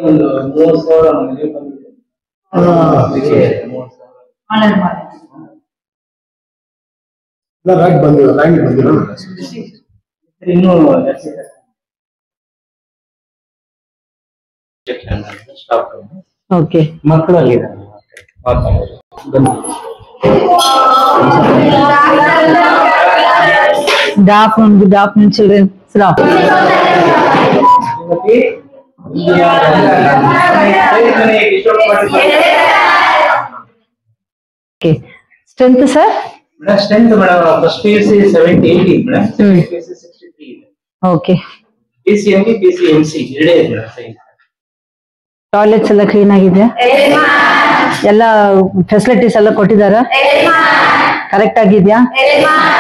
ಒಂದು 30,000 ಮನೆಗೆ ಬಂದಿದೆ. ರ್ಯಾಂಕ್ ಬಂದಿಲ್ಲ ಇನ್ನೂ ಓಕೆ ಮಕ್ಕಳಲ್ಲಿ Good afternoon, children. Sit down. Okay. Strength, sir? Madam, strength, madam. First PUC 70-80, madam. Second PUC 63. Okay. PCMB, PCMC. Toilets ಎಲ್ಲ clean ಆಗಿದೆಯಾ? ಎಲ್ಲ ಫೆಸಿಲಿಟೀಸ್ ಎಲ್ಲ ಕೊಟ್ಟಿದಾರಾ? ಕರೆಕ್ಟ್ ಆಗಿದ್ಯಾ?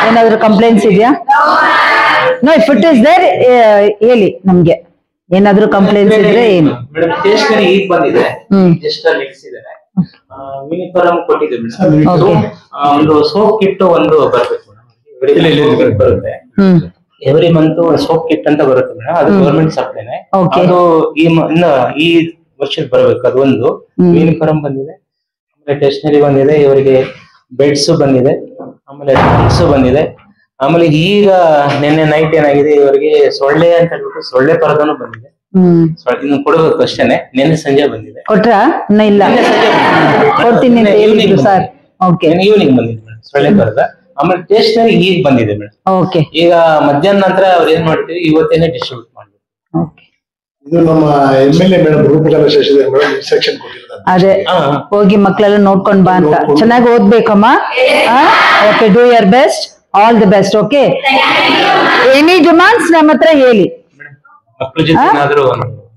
ಏನಾದ್ರು ಕಂಪ್ಲೇಂಟ್ಸ್ ಇದೆಯಾ? No, if it is there ಹೇಳಿ ನಮ್ಗೆ. ಏನಾದ್ರು ಕಂಪ್ಲೇಂಟ್ಸ್ ಇದ್ರೆ ಏನು? ಮೇಡಮ್ ಸ್ಟೇಷನರಿ ಈಗ ಬಂದಿದೆ. ಜಸ್ಟ್ ಲೆಕ್ಸಿದ್ದಾರೆ. ಯೂನಿಫಾರ್ಮ್ ಕೊಟ್ಟಿದೆ ಮೇಡಮ್. ಒಂದು ಸೋಪ್ ಕಿಟ್ ಒಂದು ಬರಬೇಕು ಮೇಡಮ್. ಬರುತ್ತೆ. ಎವ್ರಿ ಮಂತ್ ಸೋಪ್ ಕಿಟ್ ಅಂತ ಬರುತ್ತೆ ಮೇಡಮ್. ಅದು ಗವರ್ಮೆಂಟ್ ಸಪ್ಲೈನೆ. ಅದು ಈ ವರ್ಷಕ್ಕೆ ಬರಬೇಕು. ಅದು ಒಂದು ಯೂನಿಫಾರ್ಮ್ ಬಂದಿದೆ, ಆಮೇಲೆ ಸ್ಟೇಷನರಿ ಬಂದಿದೆ, ಇವರಿಗೆ ಬೆಡ್ಸ್ ಬಂದಿದೆ, ಆಮೇಲೆ ಡ್ರಮ್ಸ್ ಬಂದಿದೆ, ಆಮೇಲೆ ಈಗ ನಿನ್ನೆ ನೈಟ್ ಏನಾಗಿದೆ ಇವರಿಗೆ ಸೊಳ್ಳೆ ಅಂತ ಹೇಳ್ಬಿಟ್ಟು ಸೊಳ್ಳೆ ಪರದನು ಬಂದಿದೆ. ಇನ್ನು ಕೊಡಬೇಕು ಅಷ್ಟೇನೆ. ನಿನ್ನೆ ಸಂಜೆ ಬಂದಿದೆ. ಕೊಟ್ರಾ? ಇಲ್ಲ, ಕೊಡ್ತೀನಿ ಅಂತ ಹೇಳಿದ್ರು ಸರ್. ಓಕೆ, ಈವ್ನಿಂಗ್ ಬಂದಿದೆ ಮೇಡಮ್ ಸೊಳ್ಳೆ ಪರದ. ಆಮೇಲೆ ಸ್ಟೇಷನರಿ ಈಗ ಬಂದಿದೆ ಮೇಡಮ್. ಓಕೆ, ಈಗ ಮಧ್ಯಾಹ್ನ ನಂತರ ಅವ್ರು ಏನ್ ಮಾಡ್ತೀವಿ ಇವತ್ತೇನೆ ಡಿಸ್ಟ್ರಿಬ್ಯೂಟ್ ಮಾಡ್ಬೇಕು. ಓಕೆ. ಇದು ನಮ್ಮ MLA madam Roopakala madam instruction ಕೊಟ್ಟಿದ್ದಾರೆ. ಅದೇ ಹೋಗಿ ಮಕ್ಕಳೆಲ್ಲ ನೋಡ್ಕೊಂಡ್ ಬಾ ಅಂತ. ಚೆನ್ನಾಗಿ ಓದ್ಬೇಕಮ್ಮ. Okay, do your best, all the best. Okay, any demands ನಮ್ಮ ಹತ್ರ ಹೇಳಿ. ಮಕ್ಕಳ ಜೊತೆ ಏನಾದ್ರು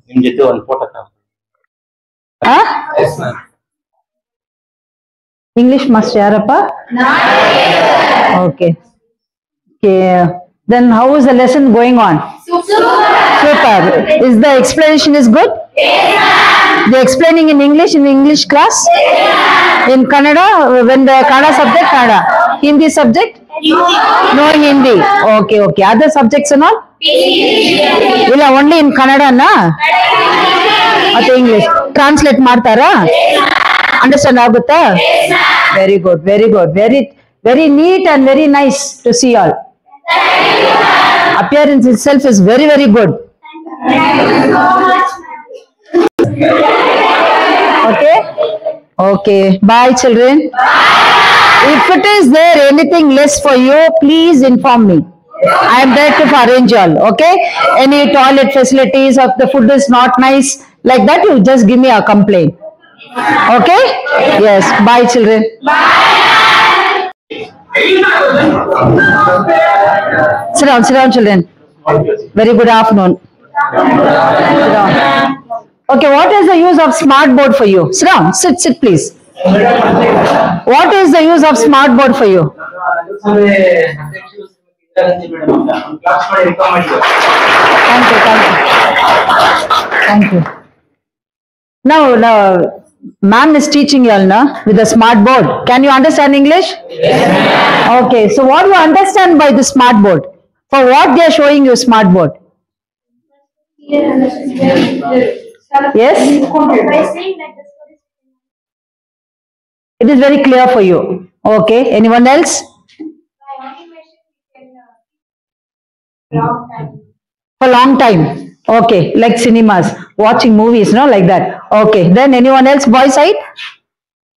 ನಿಮ್ ಜೊತೆ ಒಂದು ಫೋಟೋ ಇಂಗ್ಲಿಷ್ ಮಾಸ್ಟರ್ ಯಾರಪ್ಪ? Okay. Then how is the lesson going on? Super. Is the explanation is good? They're explaining in English class? In Kannada, when the Kannada subject, Kannada. Hindi subject? No, Hindi. Okay, okay. Other subjects are not? ಇಲ್ಲ, only in Kannada na? ಮತ್ತೆ English. Translate ಮಾಡ್ತಾರಾ? Understand ಆಗುತ್ತಾ? Very good, very good. Very neat and very nice to see all. Appearance itself is very, very good. Okay? Okay. Bye, children. If it is there anything less for you, please inform me. I am there to arrange all. Okay? Any toilet facilities, or the food is not nice, like that, you just give me a complaint. Okay? Yes. Bye, children. Sit down, children. Very good afternoon. Sit down. Okay, what is the use of smart board for you? Sit down. Sit, please. What is the use of smart board for you? Thank you. Now, ma'am is teaching you all now with the smart board. Can you understand English? Yes. Okay, so what do you understand by the smart board? For what they are showing you smart board? Yes? It is very clear for you. Okay, anyone else? For long time. Okay, like cinemas, watching movies, no, like that. Okay, then anyone else, boy side?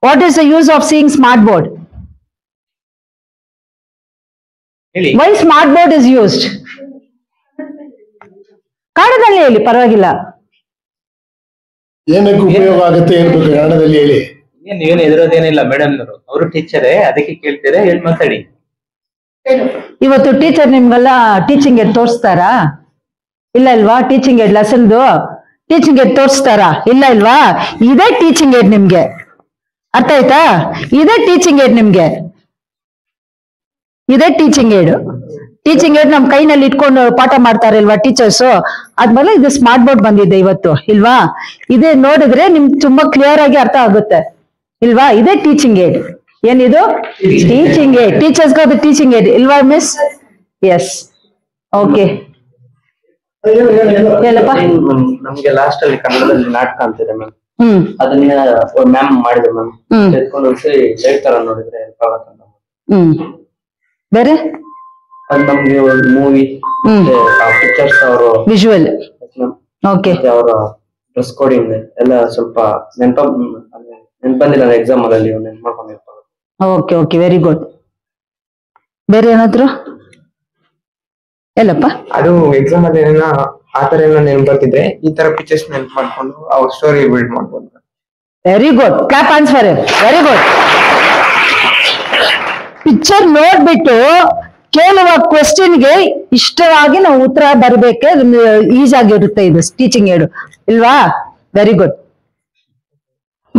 What is the use of seeing smart board? Really? Why smart board is used? ಕನ್ನಡದಲ್ಲಿ ಹೇಳಿ, ಪರವಾಗಿಲ್ಲ. ಏನಕ್ಕೆ ಉಪಯೋಗ ಆಗುತ್ತೆ ಹೇಳ್ಬೇಕು, ಕನ್ನಡದಲ್ಲಿ ಹೇಳಿ. ನೀವೇನು ಎದುರೋದೇನಿಲ್ಲ ಮೇಡಮ್, ಅವರು ಟೀಚರೇ, ಅದಕ್ಕೆ ಕೇಳ್ತೀರಾ, ಹೇಳಿ ಮಾತಾಡಿ. ಇವತ್ತು ಟೀಚರ್ ನಿಮ್ಗೆಲ್ಲ ಟೀಚಿಂಗ್ ಏಡ್ ತೋರಿಸ್ತಾರಾ? ಇಲ್ಲ ಇಲ್ವಾ? ಟೀಚಿಂಗ್ ಏಡ್ ಲೆಸನ್ದು ಟೀಚಿಂಗ್ ಏಡ್ ತೋರಿಸ್ತಾರಾ? ಇಲ್ಲ ಇಲ್ವಾ? ಇದೇ ಟೀಚಿಂಗ್ ಏಡ್ ನಿಮ್ಗೆ. ಅರ್ಥ ಆಯ್ತಾ? ಇದೇ ಟೀಚಿಂಗ್ ಏಡ್ ನಿಮ್ಗೆ. ಇದೇ ಟೀಚಿಂಗ್ ಏಡ್. ಟೀಚಿಂಗ್ ಏಡ್ ನಮ್ ಕೈನಲ್ಲಿ ಇಟ್ಕೊಂಡು ಪಾಠ ಮಾಡ್ತಾರೆ ಇಲ್ವಾ ಟೀಚರ್ಸ್? ಆದ್ಮೇಲೆ ಇದು ಸ್ಮಾರ್ಟ್ ಬೋರ್ಡ್ ಬಂದಿದೆ ಇವತ್ತು, ಇಲ್ವಾ? ಇದೇ ನೋಡಿದ್ರೆ ನಿಮ್ಗೆ ತುಂಬಾ ಕ್ಲಿಯರ್ ಆಗಿ ಅರ್ಥ ಆಗುತ್ತೆ, ಇಲ್ವಾ? ಇದೇ ಟೀಚಿಂಗ್ ಏಡ್. ಏನಿದು? Teaching aid. ಟೀಚರ್ಸ್ಗೆ ಅದು ಟೀಚಿಂಗ್ ಏಡ್, ಇಲ್ವಾ ಮಿಸ್? ಎಸ್. ಓಕೆ. ಹೇಳಪ್ಪ. ನಮ್ಗೆ ಲಾಸ್ಟ್ ಅಲ್ಲಿ ಕನ್ನಡದಲ್ಲಿ ನಾಟಕ ಅಂತಿದೆ ಮ್ಯಾಮ್. ಹ್ಮ್ ಅದನ್ನ ಮ್ಯಾಮ್ ಮಾಡಿದ್ರು ಮ್ಯಾಮ್. ಎತ್ಕೊಂಡು ಒಂದ್ಸರಿ ಹೇಳ್ತಾರ ನೋಡಿದ್ರೆ ಹ್ಮ್ ಬೇರೆ ಅದು ನಮ್ಗೆ ಒಂದು ಮೂವಿ ಪಿಕ್ಚರ್ಸ್ ಅವರು ವಿಜುವಲ್. ಓಕೆ. ಅವರ ಡ್ರೆಸ್ ಕೋಡಿಂಗ್ ಎಲ್ಲ ಸ್ವಲ್ಪ ನೆನಪಂದಿಲ್ಲ ಎಕ್ಸಾಮ್ ಅಲ್ಲಿ ನೆನ್ಪು ಮಾಡ್ಕೊಂಡಿರ್ತಾರೆ. Okay okay very good. ಬೇರೆ ಏನಾದ್ರು ಎಲ್ಲಪ್ಪ? ಅದು ಎಕ್ಸಾಮ್ ಅಲ್ಲಿ ಆತರ ಏನೋ ನೆನ್ಪು ಬರ್ತಿದ್ರೆ ಈ ತರ ಪಿಕ್ಚರ್ಸ್ ನೆನ್ಪು ಮಾಡ್ಕೊಂಡು ಅವ್ರ ಸ್ಟೋರಿ ಬಿಲ್ಡ್ ಮಾಡ್ಬೋದು. Very good. Clap answer. Very good. Picture ನೋಡ್ಬಿಟ್ಟು ಕೇಳುವ ಕ್ವೆಶ್ಚನ್ಗೆ ಇಷ್ಟವಾಗಿ ನಾವು ಉತ್ತರ ಬರ್ಬೇಕೆ ಈಸಿ ಆಗಿರುತ್ತೆ ಇದು ಟೀಚಿಂಗ್ ಏಡು ಇಲ್ವಾ? Very good.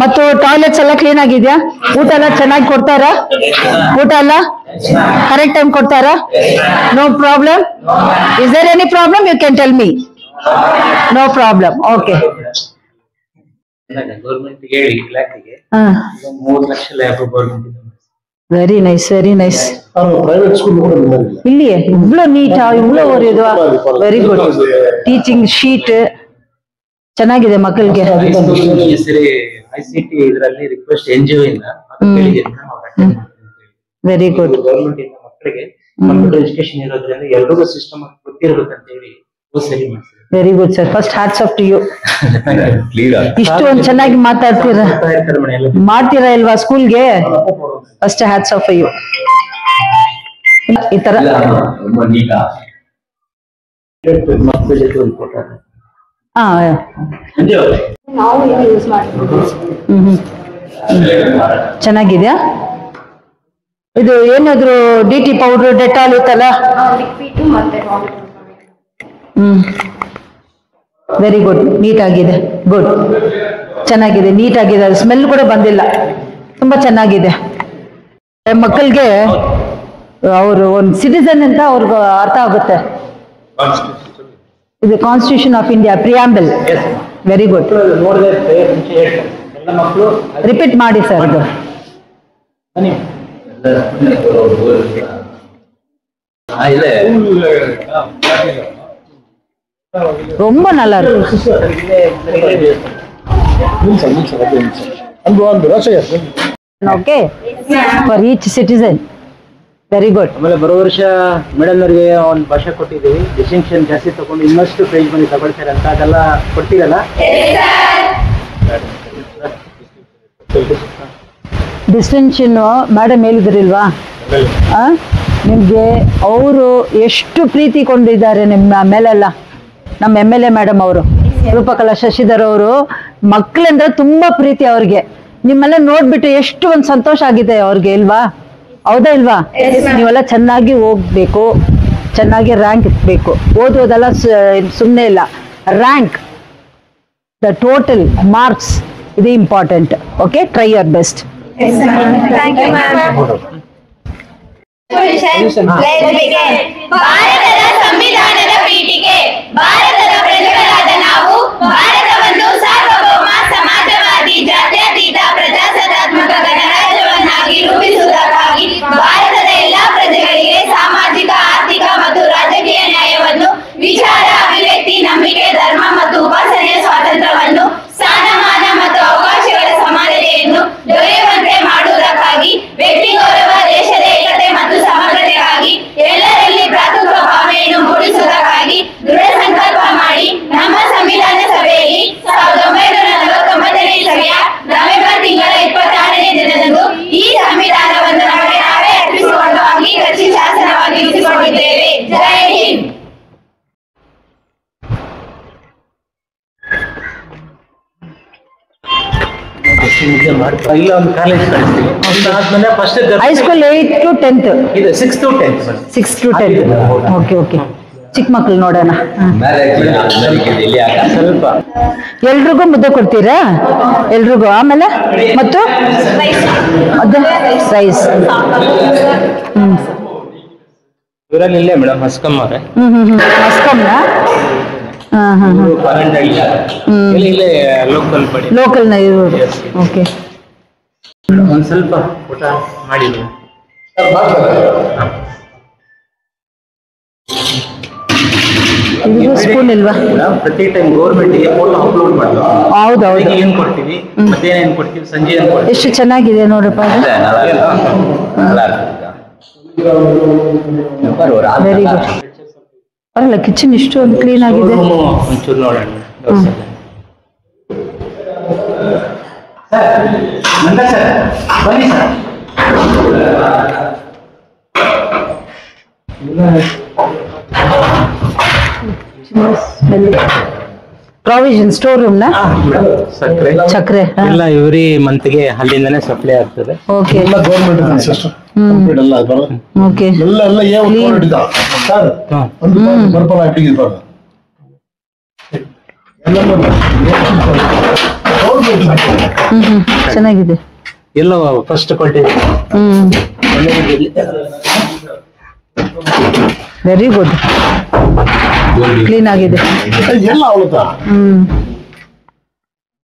ಮತ್ತು ಟಾಯ್ಲೆಟ್ಸ್ ಎಲ್ಲ ಕ್ಲೀನ್ ಆಗಿದ್ಯಾ? ಊಟ ಎಲ್ಲ ಚೆನ್ನಾಗಿ ಕೊಡ್ತಾರಾ? ಊಟ ಎಲ್ಲ ಕರೆಕ್ಟ್ ಟೈಮ್ ಕೊಡ್ತಾರಾ? No problem? Is there any problem? You can tell me. No problem. Okay. Government ಹೇಳಿ ಇಲಾಖೆಗೆ 3 lakh lab government. Very nice very nice. Private school ಕೂಡ ನಿಮ್ಮಲ್ಲಿ ಇಲ್ಲಿ ಇವ್ಳು ನೀಟ್ ಇವ್ಳು ಓರಿಯೋದು. Very good. ಟೀಚಿಂಗ್ ಶೀಟ್ ಚೆನ್ನಾಗಿದೆ ಮಕ್ಕಳಿಗೆ. ಈ ಸರಿ ICT ಇದರಲ್ಲಿ ರಿಕ್ವೆಸ್ಟ್ NGO ಇಂದ ವೆರಿ ಗುಡ್. ಗೌರ್ಮೆಂಟ್ ಇಂದ ಮಕ್ಕಳಿಗೆ ಕಂಪ್ಯೂಟರ್ ಎಜುಕೇಶನ್ ಇರೋದ್ರಿಂದ ಎಲ್ರಿಗೂ ಸಿಸ್ಟಮ್ ಗೊತ್ತಿರ್ಬೇಕಂತ ಹೇಳಿ ಸರಿ ಮಾಡ್ತಾರೆ. Very good sir. First hats off to you. ಇಷ್ಟು ಒಂದ್ ಚೆನ್ನಾಗಿ ಮಾತಾಡ್ತೀರಾ ಮಾಡ್ತೀರಾ ಇಲ್ವಾ ಸ್ಕೂಲ್ಗೆ? First hats off you. ಈ ತರ ಹಾ ಚೆನ್ನಾಗಿದ್ಯಾ? ಇದು ಏನಾದ್ರು DT ಪೌಡರ್ ಡೆಟಾಲ್ ಇತ್ತಲ್ಲ? Very good. ನೀಟ್ ಆಗಿದೆ. ಗುಡ್. ಚೆನ್ನಾಗಿದೆ. ನೀಟ್ ಆಗಿದೆ. ಸ್ಮೆಲ್ ಕೂಡ ಬಂದಿಲ್ಲ. ತುಂಬಾ ಚೆನ್ನಾಗಿದೆ. ಮಕ್ಕಳಿಗೆ ಅವರು ಒಂದು ಸಿಟಿಸನ್ ಅಂತ ಅವ್ರಿಗೆ ಅರ್ಥ ಆಗುತ್ತೆ. ಇದು constitution of India preamble. Very good. Repeat ಮಾಡಿ ಸರ್. ಇದು ரொம்ப நல்லா இருக்கு. Okay for each citizen. Very good. ಆಮೇಲೆ ಬರೋ ವರ್ಷ ಮೇಡಮ್ ಅವರಿಗೆ ಒಂದು ಭಾಷೆ ಕೊಟ್ಟಿದ್ದೀವಿ. ಡಿಸ್ಟಿಂಕ್ಷನ್ ಜಾಸ್ತಿ ತಗೊಂಡು ಇನ್ನಷ್ಟು ಪ್ರೈಸ್ ಮನಿ ತಗೊಳ್ತಾರೆ ಅಂತ ಅದೆಲ್ಲ ಕೊಡ್ತೀರಲ್ಲ? Distinction madam ಹೇಳಿದ್ರಿಲ್ವಾ? ನಿಮ್ಗೆ ಅವರು ಎಷ್ಟು ಪ್ರೀತಿ ಕೊಂಡಿದ್ದಾರೆ ನಿಮ್ಮ ಮೇಲೆಲ್ಲ. ನಮ್ಮ MLA ಮೇಡಮ್ ಅವರು ರೂಪಕಲಾ ಶಶಿಧರ್ ಅವರು ಮಕ್ಕಳಂದ್ರೆ ತುಂಬಾ ಪ್ರೀತಿ ಅವ್ರಿಗೆ. ನಿಮ್ಮೆಲ್ಲ ನೋಡ್ಬಿಟ್ಟು ಎಷ್ಟು ಒಂದು ಸಂತೋಷ ಆಗಿದೆ ಅವ್ರಿಗೆ ಇಲ್ವಾ? ಹೌದಾ ಇಲ್ವಾ? ನೀವೆಲ್ಲ ಚೆನ್ನಾಗಿ ಹೋಗ್ಬೇಕು, ಚೆನ್ನಾಗಿ ರ್ಯಾಂಕ್ ಇಟ್ಬೇಕು. ಓದೋದೆಲ್ಲ ಸುಮ್ಮನೆ ಇಲ್ಲ. ರ್ಯಾಂಕ್, ದ ಟೋಟಲ್ ಮಾರ್ಕ್ಸ್ ಇದು important. Okay, try your best. ಭಾರತದ ಸಂವಿಧಾನದ ಪೀಠಿಕೆ. ಭಾರತದ ಪ್ರಜೆಗಳಾದ ನಾವು ಭಾರತವನ್ನು ಸಾರ್ವಭೌಮ ಸಮಾಜವಾದಿ ಜಾತ್ಯತೀತ ಪ್ರಜಾಸತ್ತಾತ್ಮಕ ಗಣರಾಜ್ಯವನ್ನಾಗಿ ರೂಪಿಸುವುದಕ್ಕಾಗಿ ಭಾರತದ ಎಲ್ಲಾ ಪ್ರಜೆಗಳಿಗೆ ಸಾಮಾಜಿಕ ಆರ್ಥಿಕ ಮತ್ತು ರಾಜಕೀಯ ನ್ಯಾಯವನ್ನು, ವಿಚಾರ ಅಭಿವ್ಯಕ್ತಿ, ನಂಬಿಕೆ, ಧರ್ಮ ಮತ್ತು ಉಪಾಸನೆಯ ಸ್ವಾತಂತ್ರ್ಯವನ್ನು, ಸ್ಥಾನಮಾನ ಮತ್ತು ಅವಕಾಶಗಳ ಸಮಾನತೆಯನ್ನು ದೊರೆಯುವಂತೆ ಮಾಡುವುದಕ್ಕಾಗಿ, ವ್ಯಕ್ತಿ ಗೌರವ, ದೇಶದ ಏಕತೆ ಮತ್ತು ಸಮಗ್ರತೆಗಾಗಿ, ಎಲ್ಲರಲ್ಲಿ ಭ್ರಾತೃತ್ವ ಭಾವನೆಯನ್ನು ಮೂಡಿಸುವುದಕ್ಕಾಗಿ ದೃಢ ಸಂಕಲ್ಪ ಮಾಡಿ ನಮ್ಮ ಸಂವಿಧಾನ ಸಭೆಯಲ್ಲಿ 1949ನೇ ಇಸವಿಯ ನವೆಂಬರ್ ತಿಂಗಳ 26ನೇ ದಿನದಂದು ಈ ಸಂವಿಧಾನವನ್ನು ನಮಗೆ ನಾವೇ ಅರ್ಪಿಸಿಕೊಂಡು ಅಂಗೀಕರಿಸಿ ಶಾಸನವಾಗಿ ಇರಿಸಿಕೊಂಡಿದ್ದೇವೆ. ಜೈ ಹಿಂದ್. ಇಲ್ಲ ಒಂದು ಕಾಲೇಜ್ ಕಳಿಸ್ತೀವಿ. ಅದಾದ್ಮೇಲೆ ಫಸ್ಟ್ ಹೈಸ್ಕೂಲ್ 8 to 10th. ಇದು 6 to 10th. 6 to 10th. Okay okay. ಚಿಕ್ಕ ಮಕ್ಳು ನೋಡೋಣ. ಸ್ವಲ್ಪ ಎಲ್ರಿಗೂ ಮುದ್ದೆ ಕೊಡ್ತೀರಾ? ಎಲ್ರಿಗೂ. ಆಮೇಲೆ ಮತ್ತು ಅದು ರೈಸ್. ಇವರಲ್ಲಿ ಇಲ್ಲೇ ಮೇಡಮ್ ಹಸ್ಕಮ್ಮ ಮಸ್ಕಮ್ನ. ಇಲ್ಲೇ ಲೋಕಲ್ ಬಡಿ ಲೋಕಲ್ನ ಇರೋದು. ಓಕೆ. ಒಂದ್ ಸ್ವಲ್ಪ ಊಟ ಮಾಡಿ ಇದು ಸ್ಪೂನ್ ಇಲ್ವಾ? ಪ್ರತಿ ಟೈಮ್ ಗೌರ್ಮೆಂಟ್ ಫೋಟೋ ಅಪ್ಲೋಡ್ ಮಾಡ್ತೀವಿ. ಹೌದೌದು. ಏನ್ ಕೊಡ್ತೀವಿ, ಮಧ್ಯಾಹ್ನ ಏನ್ ಕೊಡ್ತೀವಿ, ಸಂಜೆ ಏನ್ ಕೊಡ್ತೀವಿ. ಎಷ್ಟು ಚೆನ್ನಾಗಿದೆ ನೋಡಪ್ಪ. Very good. ಅಲ್ಲ ಕಿಚನ್ ಇಷ್ಟು ಒಂದು ಕ್ಲೀನ್ ಆಗಿದೆ. ಒಂಚೂರು ನೋಡೋಣ. ಬನ್ನಿ ಸರ್. ಪ್ರಾವಿಷನ್ ಸ್ಟೋರ್ ರೂಮ್ ನ ಚಕ್ರೆ ಎಲ್ಲ ಎವ್ರಿ ಮಂತ್ ಗೆ ಅಲ್ಲಿಂದಾನೆ ಸಪ್ಲೈ ಆಗ್ತದೆ. ಓಕೆ ಎಲ್ಲ ಗೌರ್ಮೆಂಟ್ ಸಿಸ್ಟಮ್ ಕಂಪ್ಲೀಟ್ ಎಲ್ಲ ಅದು ಬರೋದು. ಓಕೆ ಎಲ್ಲ ಏ ಒಂದು ಕೋಡ್ ಇದೆ ಸರ್. ಒಂದು ಬರ್ಪಲ್ ಆಕ್ಟಿಂಗ್ ಇದೆ ಎಲ್ಲ ಚೆನ್ನಾಗಿದೆ. ಎಲ್ಲ first quality. Very good. Clean ಆಗಿದೆ. ಎಲ್ಲ ಅವಳದ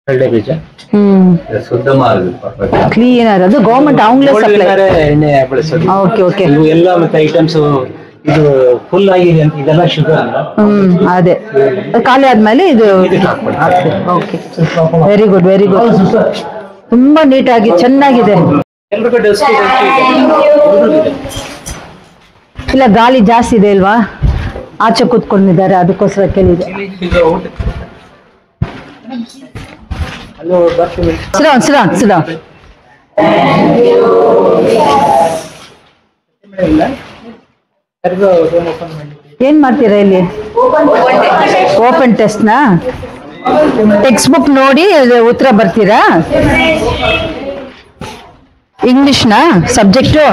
ಕಳ್ಳೆ ಬೀಜ ಶುದ್ಧ ಮಾರ್ಗ ಕ್ಲೀನ್ ಆಗಿದೆ. ಅದು ಗೌರ್ಮೆಂಟ್ ಅವங்களೇ ಸಪ್ಲೈ. ಎಣ್ಣೆ ಬಳಸೋದು. Okay okay. ಇವು ಎಲ್ಲ ಮತ್ತೆ ಐಟಮ್ಸ್ ಇದು ಫುಲ್ ಆಗಿದೆ ಅಂತ ಇದೆಲ್ಲ ಶುಗರ್. ಅದೇ ಖಾಲಿ ಆದ್ಮೇಲೆ ಇದು. Okay very good very good. ತುಂಬಾ ನೀಟಾಗಿ ಚೆನ್ನಾಗಿದೆ. ಇಲ್ಲ ಗಾಳಿ ಜಾಸ್ತಿ ಇದೆ ಅಲ್ವಾ, ಆಚೆ ಕೂತ್ಕೊಂಡಿದ್ದಾರೆ ಅದಕ್ಕೋಸ್ಕರ ಕೇಳಿದೆ. ಸಿಡಾ ಏನ್ ಮಾಡ್ತೀರಾ ಇಲ್ಲಿ? ಓಪನ್ ಟೆಸ್ಟ್ ನಾ? ಟೆಕ್ಸ್ಟ್ ಬುಕ್ ನೋಡಿ ಉತ್ತರ ಬರ್ತೀರಾ? ಇಂಗ್ಲಿಷ್ ನಾ ಸಬ್ಜೆಕ್ಟು?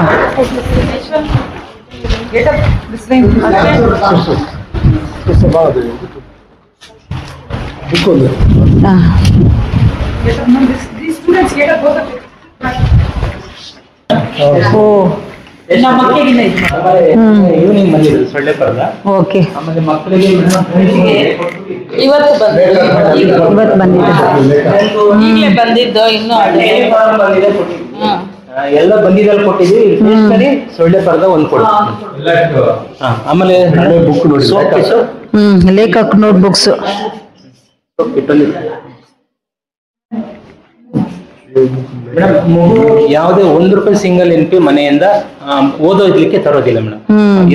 ಈವ್ನಿಂಗ್ ಬಂದಿದ್ರು ಸೊಳ್ಳೆ ಪರ್ದ. ಓಕೆ ಆಮೇಲೆ ಮಕ್ಕಳಿಗೆ ಇವತ್ತು ಬಂದಿದ್ದು ಇನ್ನು ಎಲ್ಲ ಬಂದಿದ್ದಲ್ಲಿ ಕೊಟ್ಟಿದ್ವಿ. ಸೊಳ್ಳೆ ಪರ್ದ ಒಂದು ಕೊಡ್ತೀವಿ. ಆಮೇಲೆ ಬುಕ್ ನೋಡಿ, ಲೇಖಕ್ ನೋಟ್ ಬುಕ್ಸ್. ಯಾವುದೇ ₹1 ಸಿಂಗಲ್ NP ಮನೆಯಿಂದ ಓದೋದ್ಲಿಕ್ಕೆ ತರೋದಿಲ್ಲ ಮೇಡಮ್.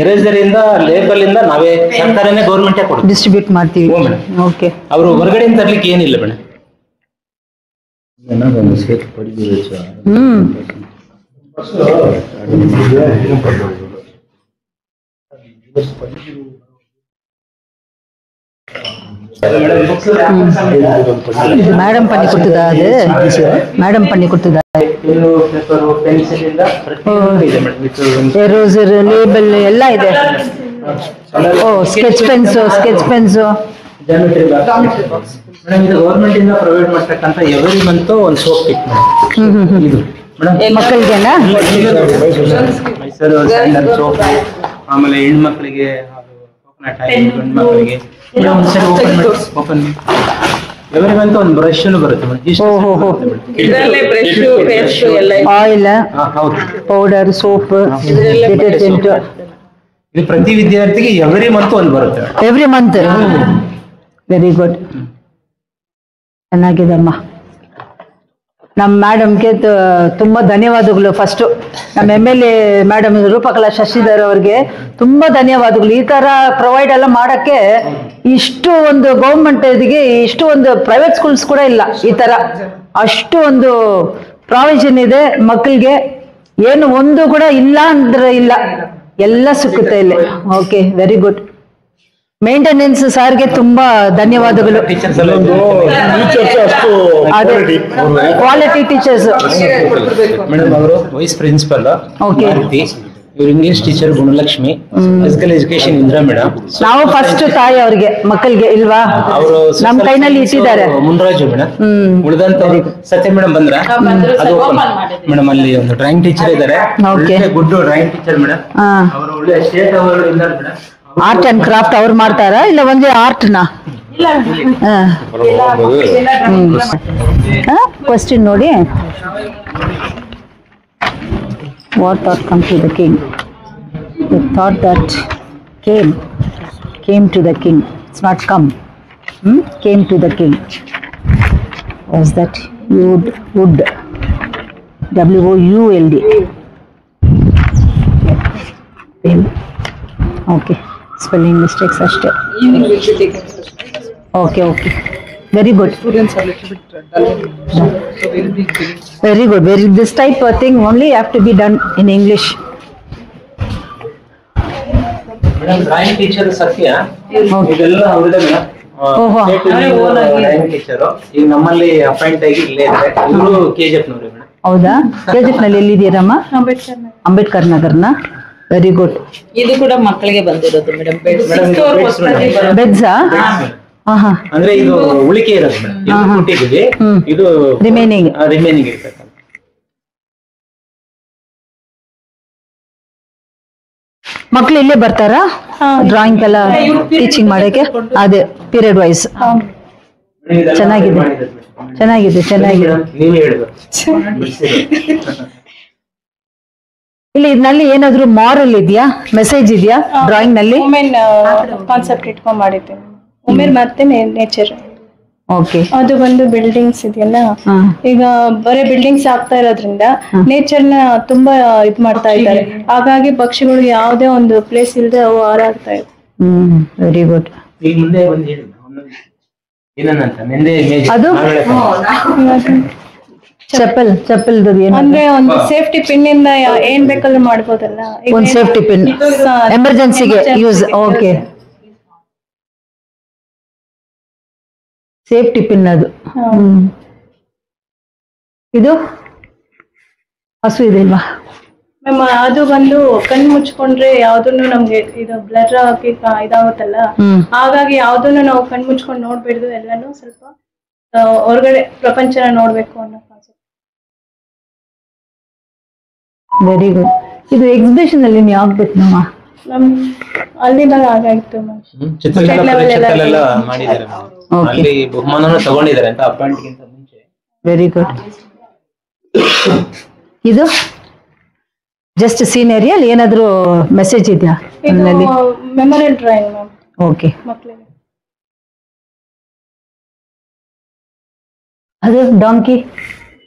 ಎರೇಸರ್ ಇಂದ ಲೇಬಲ್ ಇಂದ ನಾವೇ ಸರ್ಕಾರನೇ ಗೌರ್ಮೆಂಟ್ ಕೊಡ್ತೀವಿ, ಡಿಸ್ಟ್ರಿಬ್ಯೂಟ್ ಮಾಡ್ತೀವಿ. ಓಕೆ ಅವರು ಹೊರಗಡೆಯಿಂದ ತರ್ಲಿಕ್ಕೆ ಏನಿಲ್ಲ ಮೇಡಮ್. மேடம் பண்ணி கொடுத்ததா? அது மேடம் பண்ணி கொடுத்ததா? ಎರೋಸರ್ ಲೇಬಲ್ ಎಲ್ಲ ಇದೆ. ಓ sketch pens geometry box madam. ಇದು ಗವರ್ಮೆಂಟ್ ಇಂದ ಪ್ರೊವೈಡ್ ಮಾಡ್ತಕ್ಕಂತ ಎವ್ರಿ ಮಂತ್ ಒಂದು ಸೋಪ್ ಕಿಟ್ ಇದು ಮೇಡಮ್. ಮಕ್ಕಳಿಗೆನಾ? Mysuru standard soap. ಆಮೇಲೆ ಹೆಣ್ಮಕ್ಳಿಗೆ ಕೋಕೋನಟ್ ಆಯಿಲ್, ಗಂಡು ಮಕ್ಕಳಿಗೆ ಓಪನ್ ಎವ್ರಿ ಮಂತ್ ಒಂದು ಬ್ರಷ್ ಬರುತ್ತೆ madam. Oil, powder, soap, detergent. ಇದು ಪ್ರತಿ ವಿದ್ಯಾರ್ಥಿಗೆ ಎವ್ರಿ ಮಂತ್ ಒಂದು ಬರುತ್ತೆ. Every month. Very good. ಚೆನ್ನಾಗಿದಮ್ಮ. ನಮ್ಮ ಮೇಡಮ್ಗೆ ತುಂಬಾ ಧನ್ಯವಾದಗಳು. ಫಸ್ಟ್ ನಮ್ಮ MLA ಮೇಡಮ್ ರೂಪಕಲಾ ಶಶಿಧರ್ ಅವ್ರಿಗೆ ತುಂಬಾ ಧನ್ಯವಾದಗಳು. ಈ ತರ ಪ್ರೊವೈಡ್ ಎಲ್ಲ ಮಾಡಕ್ಕೆ ಇಷ್ಟು ಒಂದು ಗೌರ್ಮೆಂಟ್ ಇದಕ್ಕೆ ಇಷ್ಟು ಒಂದು ಪ್ರೈವೇಟ್ ಸ್ಕೂಲ್ಸ್ ಕೂಡ ಇಲ್ಲ ಈ ತರ. ಅಷ್ಟು ಒಂದು ಪ್ರಾವಿಷನ್ ಇದೆ ಮಕ್ಕಳಿಗೆ. ಏನು ಒಂದು ಕೂಡ ಇಲ್ಲ ಅಂದ್ರೆ ಇಲ್ಲ, ಎಲ್ಲ ಸಿಕ್ಕುತ್ತೆ ಇಲ್ಲಿ. Okay very good. ಮೇಂಟೆನೆನ್ಸ್ ಸಾರ್ಗೆ ತುಂಬಾ ಧನ್ಯವಾದಗಳು. Quality teachers. ಮೇಡಮ್ ಅವರು ವೈಸ್ ಪ್ರಿನ್ಸಿಪಲ್. ಇವ್ರು English teacher Gunalakshmi. Physical education Indra madam. ನಾವು ಫಸ್ಟ್ ತಾಯಿ ಅವ್ರಿಗೆ ಮಕ್ಕಳಿಗೆ ಇಲ್ವಾ, ಅವರು ನಮ್ ಕೈನಲ್ಲಿ ಇಟ್ಟಿದ್ದಾರೆ. ಮುನ್ರಾಜು ಮೇಡಮ್. ಉಳಿದಂತ ಸತ್ಯ ಮೇಡಮ್ ಬಂದ್ರ ಅದು ಮೇಡಮ್. ಅಲ್ಲಿ ಒಂದು ಡ್ರಾಯಿಂಗ್ ಟೀಚರ್ ಇದ್ದಾರೆ, ಗುಡ್ ಡ್ರಾಯಿಂಗ್ ಟೀಚರ್ ಮೇಡಮ್. ಅವರು ಒಳ್ಳೆ ಸ್ಟೇಟ್ ಅವಾರ್ಡ್ ಇದ್ದಾರೆ ಮೇಡಮ್. ಆರ್ಟ್ ಅಂಡ್ ಕ್ರಾಫ್ಟ್ ಅವ್ರು ಮಾಡ್ತಾರಾ ಇಲ್ಲ ಒಂದೇ ಆರ್ಟ್ನ? ಕ್ವಶನ್ ನೋಡಿ. What thought come to the king? The thought that came Came to the king. It's not come. Came to the king. What's that? Would. WOULD. Okay. Spelling mistakes ashte. Okay. Very good. Students are a little bit dull. So we'll be giving. Very good. This type of thing only have to be done in English. Madam drawing teacher ಸತ್ಯ Okay. ಇದೆಲ್ಲ ಅವ್ರದೇ madam ಓಹೋ. Drawing teacher ಈಗ ನಮ್ಮಲ್ಲಿ appoint ಆಗಿ ಇಲ್ಲೇ ಇದ್ದಾರೆ ಇವರು KGF ನವ್ರಿ ಮೇಡಮ್. ಹೌದಾ? KGF ನಲ್ಲಿ ಎಲ್ಲಿದ್ದೀರಮ್ಮ? ಅಂಬೇಡ್ಕರ್ ನಗರ್ನ. Very good. ಇದು ಕೂಡ ಮಕ್ಕಳಿಗೆ ಬಂದಿರೋದು ಮೇಡಮ್. ಬೆಡ್ಸಾ? ಹಾ. ಅಂದ್ರೆ ಇದು ಉಳಿಕೆ ಇರೋದು ಮೇಡಮ್. ಇದು ಕೊಟ್ಟಿದ್ದೀವಿ. ಇದು ರಿಮೈನಿಂಗ್ ಇರ್ತಕ್ಕಂಥ. ಮಕ್ಳು ಇಲ್ಲೇ ಬರ್ತಾರಾ ಡ್ರಾಯಿಂಗ್ ಎಲ್ಲ ಟೀಚಿಂಗ್ ಮಾಡಕ್ಕೆ? ಅದೇ ಪೀರಿಯಡ್ ವೈಸ್. ಚೆನ್ನಾಗಿದೆ. ನೀವೇ ಹೇಳ್ಬೇಕು. ಇಲ್ಲಿ ಇದರಲ್ಲಿ ಏನಾದ್ರು ಮಾರಲ್ ಇದೆಯಾ, ಮೆಸೇಜ್ ಇದೆಯಾ ಡ್ರಾಯಿಂಗ್ ನಲ್ಲಿ? ವುಮೆನ್ ಕಾನ್ಸೆಪ್ಟ್ ಇಟ್ಕೊಂಡ್ ಮಾಡಿದ್ದೇನೆ. ವುಮೆನ್ ಮತ್ತೆ ನೇಚರ್. ಓಕೆ. ಅದು ಒಂದು ಬಿಲ್ಡಿಂಗ್ಸ್ ಇದೆಯಲ್ಲ, ಈಗ ಬರೀ ಬಿಲ್ಡಿಂಗ್ಸ್ ಆಗ್ತಾ ಇರೋದ್ರಿಂದ ನೇಚರ್ ನ ತುಂಬಾ ಇದ್ ಮಾಡ್ತಾ ಇದ್ದಾರೆ. ಹಾಗಾಗಿ ಪಕ್ಷಿಗಳು ಯಾವುದೇ ಒಂದು ಪ್ಲೇಸ್ ಇಲ್ಲದೆ ಅವು ಹಾರಾಡ್ತಾ ಇದೆ. Very good. ಈಗ ಮುಂದೆ ಒಂದು ಹೇಳಿ ಏನಂತ ನಿಂದೆ ಇಮೇಜ್ ಅದು ಚಪ್ಪಲ್ ಅಂದ್ರೆ ಒಂದು ಸೇಫ್ಟಿ ಪಿನ್ ಇಂದ ಏನ್ ಬೇಕಾದ್ರೂ ಮಾಡ್ಬೋದಲ್ಲ. ಒಂದು ಸೇಫ್ಟಿ ಪಿನ್ ಎಮರ್ಜೆನ್ಸಿಗೆ ಯೂಸ್. ಓಕೆ. ಸೇಫ್ಟಿ ಪಿನ್ ಅದು. ಇದು ಹಸು ಇದೆ ಇಲ್ವಾ? ಮ್ಯಾಮ್ ಅದು ಬಂದು ಕಣ್ಣು ಮುಚ್ಕೊಂಡ್ರೆ ಯಾವ್ದನ್ನು ನಮ್ಗೆ ಇದು ಬ್ಲರ್ ಆಗಿ ಇದಾಗುತ್ತಲ್ಲ, ಹಾಗಾಗಿ ಯಾವ್ದನ್ನು ನಾವು ಕಣ್ಣು ಮುಚ್ಕೊಂಡು ನೋಡ್ಬಿಡ್ದು, ಎಲ್ಲಾನು ಸ್ವಲ್ಪ ಹೊರಗಡೆ ಪ್ರಪಂಚನ ನೋಡ್ಬೇಕು ಅನ್ನೋ ಕಾನ್ಸೆಪ್ಟ್. Very good. ಇದು ಎಕ್ಸಿಬಿಷನ್ ಅಲ್ಲಿ ನೀವು ಆಗ್ಬೇಕು ನಮ್ಮ ಅಲ್ಲಿಂದಾಗ ಆಗಾಯ್ತು ಮ್ಯಾಮ್. ಚಿತ್ರಕಲಾ ಪರಿಷತ್ತಲ್ಲೆಲ್ಲ ಮಾಡಿದ್ದಾರೆ ಮೇಡಮ್. ಅಲ್ಲಿ ಬಹುಮಾನವನ್ನು ತಗೊಂಡಿದ್ದಾರೆ ಅಂತ ಅಪಾಯಿಂಟ್ ಗಿಂತ ಮುಂಚೆ. Very good. ಇದು ಜಸ್ಟ್ ಸೀನರಿ ಅಲ್ಲಿ ಏನಾದ್ರು ಮೆಸೇಜ್ ಇದೆಯಾ? Memorial drawing ma'am. ಓಕೆ. ಮಕ್ಕಳಿಗೆ ಅದು ಡಾಂಕಿ.